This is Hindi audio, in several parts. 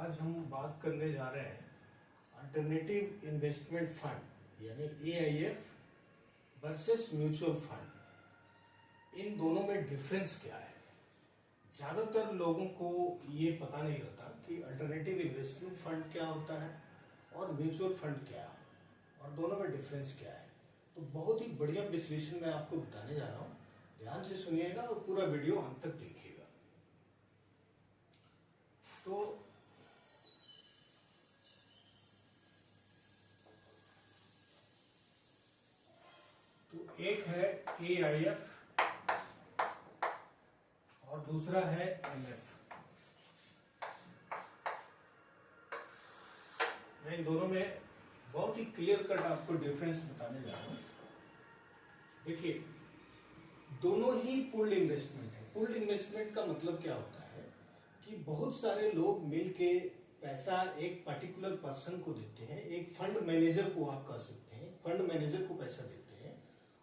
आज हम बात करने जा रहे हैं अल्टरनेटिव इन्वेस्टमेंट फंड यानी AIF वर्सेस म्यूचुअल फंड। इन दोनों में डिफरेंस क्या है? ज़्यादातर लोगों को ये पता नहीं रहता कि अल्टरनेटिव इन्वेस्टमेंट फंड क्या होता है और म्यूचुअल फंड क्या है और दोनों में डिफरेंस क्या है। तो बहुत ही बढ़िया विश्लेषण मैं आपको बताने जा रहा हूँ, ध्यान से सुनिएगा और पूरा वीडियो अंत तक देखिएगा। तो एक है AIF और दूसरा है MF। मैं इन दोनों में बहुत ही क्लियर कट आपको डिफरेंस बताने जा रहा हूं। देखिए, दोनों ही पूल्ड इन्वेस्टमेंट है। पूल्ड इन्वेस्टमेंट का मतलब क्या होता है कि बहुत सारे लोग मिलके पैसा एक पर्टिकुलर पर्सन को देते हैं, एक फंड मैनेजर को आप कह सकते हैं, फंड मैनेजर को पैसा देते हैं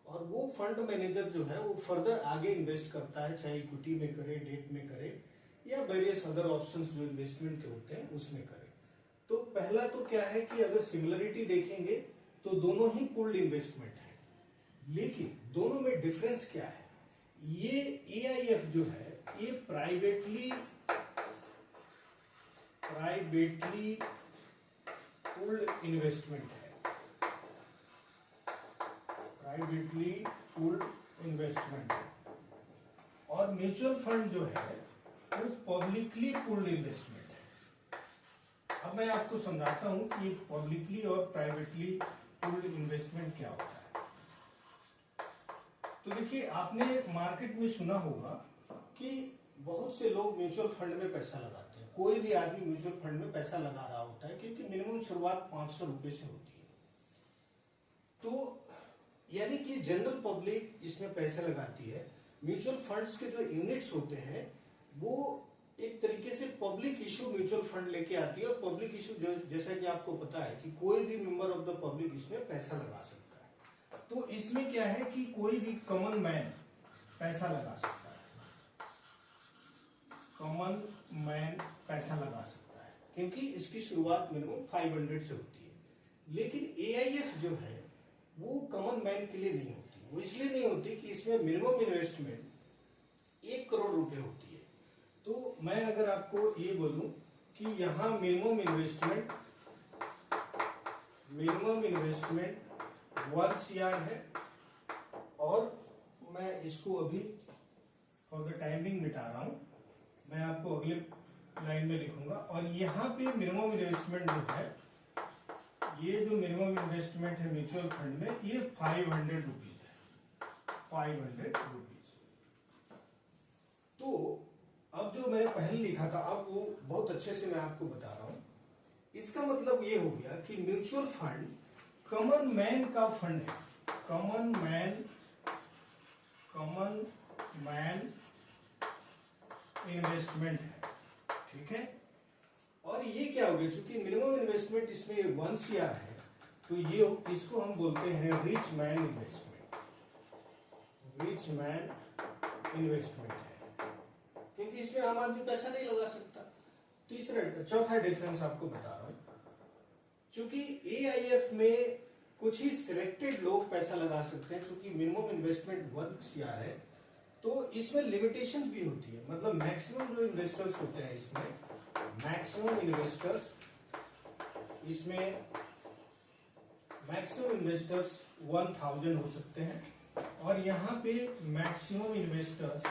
और वो फंड मैनेजर जो है वो फर्दर आगे इन्वेस्ट करता है, चाहे इक्विटी में करे, डेट में करे या वेरियस अदर ऑप्शंस जो इन्वेस्टमेंट के होते हैं उसमें करे। तो पहला तो क्या है कि अगर सिमिलरिटी देखेंगे तो दोनों ही पूल्ड इन्वेस्टमेंट है, लेकिन दोनों में डिफरेंस क्या है? ये AIF जो है ये प्राइवेटली पूल्ड इन्वेस्टमेंट है, प्राइवेटली पूल्ड इन्वेस्टमेंट है। और म्यूचुअल फंड जो है वो पब्लिकली पूल्ड इन्वेस्टमेंट है। अब मैं आपको समझाता हूं कि पब्लिकली और प्राइवेटली पूल्ड इन्वेस्टमेंट क्या होता है। तो देखिए, आपने मार्केट में सुना होगा कि बहुत से लोग म्यूचुअल फंड में पैसा लगाते हैं। कोई भी आदमी म्यूचुअल फंड में पैसा लगा रहा होता है क्योंकि मिनिमम शुरुआत 500 रुपए से होती है। तो यानी कि जनरल पब्लिक इसमें पैसा लगाती है। म्यूचुअल फंड्स के जो यूनिट्स होते हैं वो एक तरीके से पब्लिक इशू म्यूचुअल फंड लेके आती है। और पब्लिक इशू जैसा कि आपको पता है कि कोई भी मेंबर ऑफ द पब्लिक इसमें पैसा लगा सकता है। तो इसमें क्या है कि कोई भी कॉमन मैन पैसा लगा सकता है, कॉमन मैन पैसा लगा सकता है क्योंकि इसकी शुरुआत मिनिमम 500 से होती है। लेकिन AIF जो है वो कॉमन मैन के लिए नहीं होती। वो इसलिए नहीं होती कि इसमें मिनिमम इन्वेस्टमेंट 1 करोड़ रुपए होती है। तो मैं अगर आपको ये बोलूं कि यहां मिनिमम इन्वेस्टमेंट 1 CR है और मैं इसको अभी फॉर द टाइमिंग मिटा रहा हूं, मैं आपको अगले लाइन में लिखूंगा। और यहाँ पे मिनिमम इन्वेस्टमेंट जो है, ये जो मिनिमम इन्वेस्टमेंट है म्यूचुअल फंड में, ये 500 रुपीज है, 500 रुपीज। तो अब जो मैंने पहले लिखा था, अब वो बहुत अच्छे से मैं आपको बता रहा हूं। इसका मतलब ये हो गया कि म्यूचुअल फंड कॉमन मैन का फंड है, कॉमन मैन इन्वेस्टमेंट है, ठीक है। और ये क्या हो गया, चूंकि मिनिमम इन्वेस्टमेंट इसमें 1 CR है तो ये इसको हम बोलते हैं rich man investment, rich man investment है क्योंकि इसमें आम आदमी पैसा नहीं लगा सकता। चौथा डिफरेंस आपको बता रहा हूं, चूंकि AIF में कुछ ही सिलेक्टेड लोग पैसा लगा सकते हैं, चूंकि मिनिमम इन्वेस्टमेंट 1 CR है तो इसमें लिमिटेशन भी होती है। मतलब मैक्सिमम जो इन्वेस्टर्स होते हैं इसमें, मैक्सिमम इन्वेस्टर्स 1000 हो सकते हैं। और यहाँ पे मैक्सिमम इन्वेस्टर्स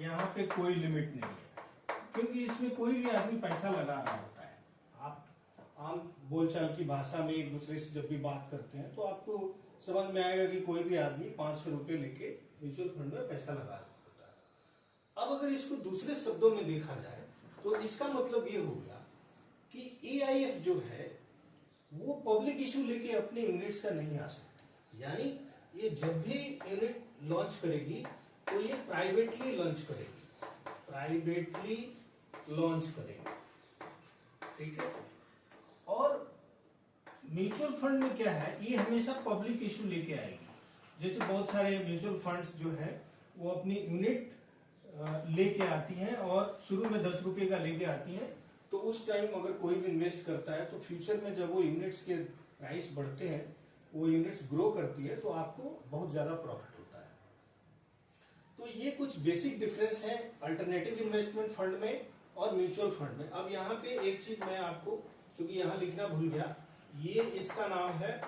यहाँ पे कोई लिमिट नहीं है क्योंकि इसमें कोई भी आदमी पैसा लगा रहा होता है। आप आम बोलचाल की भाषा में एक दूसरे से जब भी बात करते हैं तो आपको समझ में आएगा कि कोई भी आदमी 500 रुपए लेके म्यूचुअल फंड में पैसा लगा रहा होता है। अब अगर इसको दूसरे शब्दों में देखा जाए तो इसका मतलब ये हो गया कि AIF जो है वो पब्लिक इशू लेके अपने यूनिट्स का नहीं आ सकती। यानी ये जब भी यूनिट लॉन्च करेगी तो ये प्राइवेटली लॉन्च करेगी, ठीक है। और म्यूचुअल फंड में क्या है, ये हमेशा पब्लिक इशू लेके आएगी। जैसे बहुत सारे म्यूचुअल फंड्स जो है वो अपनी यूनिट लेके आती हैं और शुरू में 10 रुपए का लेके आती हैं। तो उस टाइम अगर कोई भी इन्वेस्ट करता है तो फ्यूचर में जब वो यूनिट्स के प्राइस बढ़ते हैं, वो यूनिट्स ग्रो करती है, तो आपको बहुत ज्यादा प्रॉफिट होता है। तो ये कुछ बेसिक डिफरेंस है अल्टरनेटिव इन्वेस्टमेंट फंड में और म्यूचुअल फंड में। अब यहाँ पे एक चीज मैं आपको, चूंकि यहाँ लिखना भूल गया, ये इसका नाम है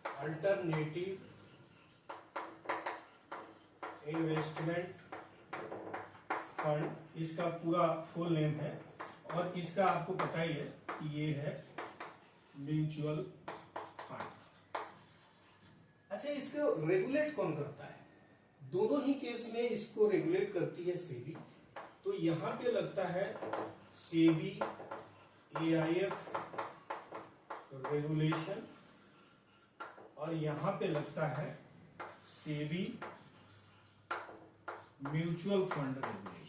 अल्टरनेटिव इन्वेस्टमेंट फंड, इसका पूरा फुल नेम है। और इसका आपको पता ही है कि ये है म्यूचुअल फंड। अच्छा, इसको रेगुलेट कौन करता है? दोनों ही केस में इसको रेगुलेट करती है सेबी। तो यहां पे लगता है सेबी एआईएफ रेगुलेशन, और यहां पे लगता है सेबी म्यूचुअल फंड रेगुलेशन।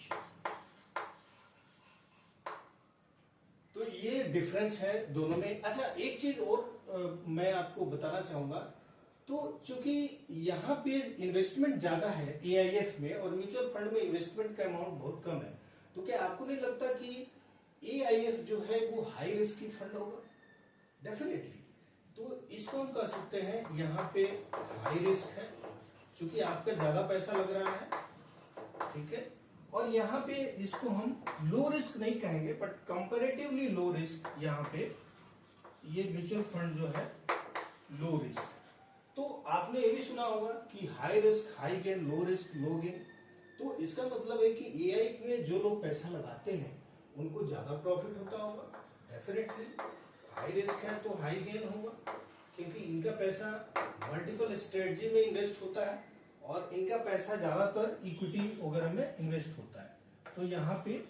तो ये डिफरेंस है दोनों में। अच्छा, एक चीज और मैं आपको बताना चाहूंगा। तो चूंकि यहाँ पे इन्वेस्टमेंट ज्यादा है एआईएफ में और म्यूचुअल फंड में इन्वेस्टमेंट का अमाउंट बहुत कम है, तो क्या आपको नहीं लगता कि एआईएफ जो है वो हाई रिस्क की फंड होगा? डेफिनेटली। तो इसको हम कह सकते हैं यहाँ पे हाई रिस्क है, चूंकि आपका ज्यादा पैसा लग रहा है, ठीक है। और यहाँ पे इसको हम लो रिस्क नहीं कहेंगे, बट कंपैरेटिवली लो रिस्क, यहाँ पे ये म्यूचुअल फंड जो है लो रिस्क। तो आपने ये भी सुना होगा कि high risk high gain, low risk low gain. तो इसका मतलब है कि एआई में जो लोग पैसा लगाते हैं उनको ज्यादा प्रॉफिट होता होगा। डेफिनेटली हाई रिस्क है तो हाई गेन होगा, क्योंकि इनका पैसा मल्टीपल स्ट्रेटजी में इन्वेस्ट होता है और इनका पैसा ज्यादातर इक्विटी वगैरह में इन्वेस्ट होता है। तो यहाँ पे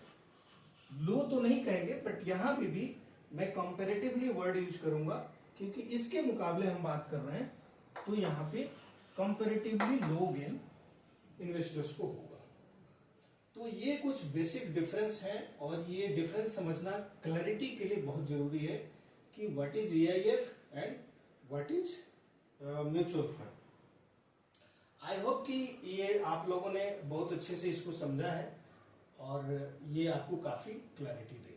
लो तो नहीं कहेंगे, बट यहाँ पे भी मैं कंपैरेटिवली वर्ड यूज करूंगा, क्योंकि इसके मुकाबले हम बात कर रहे हैं। तो यहाँ पे कंपैरेटिवली लो गेन इन्वेस्टर्स को होगा। तो ये कुछ बेसिक डिफरेंस है, और ये डिफरेंस समझना क्लैरिटी के लिए बहुत जरूरी है कि what is AIF and what is mutual fund. I hope कि ये आप लोगों ने बहुत अच्छे से इसको समझा है और ये आपको काफी क्लैरिटी देगा।